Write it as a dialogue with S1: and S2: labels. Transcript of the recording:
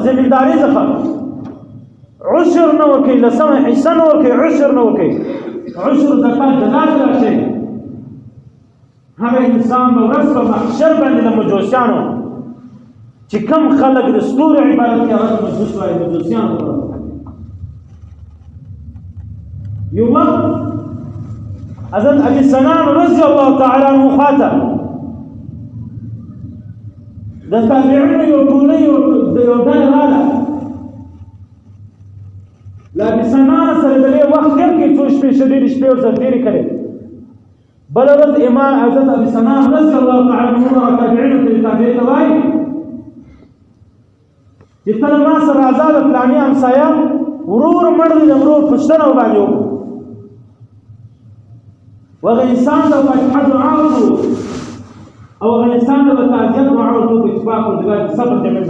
S1: زمینداری څخه عشر نه ورکوي، لسمه حصه نه ورکوي، عشر نه ورکوي. عشر زکات د لاس راشي. هغه انسان به ورځ په محشر باندې د مجوسیانو چې کم خلک د ستورو عبادت کوي هغه مجوس وایي، مجوسیانو ته یو وخت حضرت ابي سنان رضی الله تعالی عنه خواته د تابعینو یو ټولۍ یو ډله راغله. له ابي سنان سره د دې وخت تېر کړي، څو شپې شدیدې شپې ورسره تېرې کړې. بله ورځ امام حضرت ابي سنان رضی الله تعالی عنه هغه تابعینو ته تابع ته وایي چې ته ما سره راځه د فلاني همسایه ورور مړ دی، د ورور پوښتنه ورباندې وکړو. وهغه انسان ته فاتحه دعا وکړو او هغه انسان ته به تعزیت دعا وکړو په اتفاق او صبر جمیل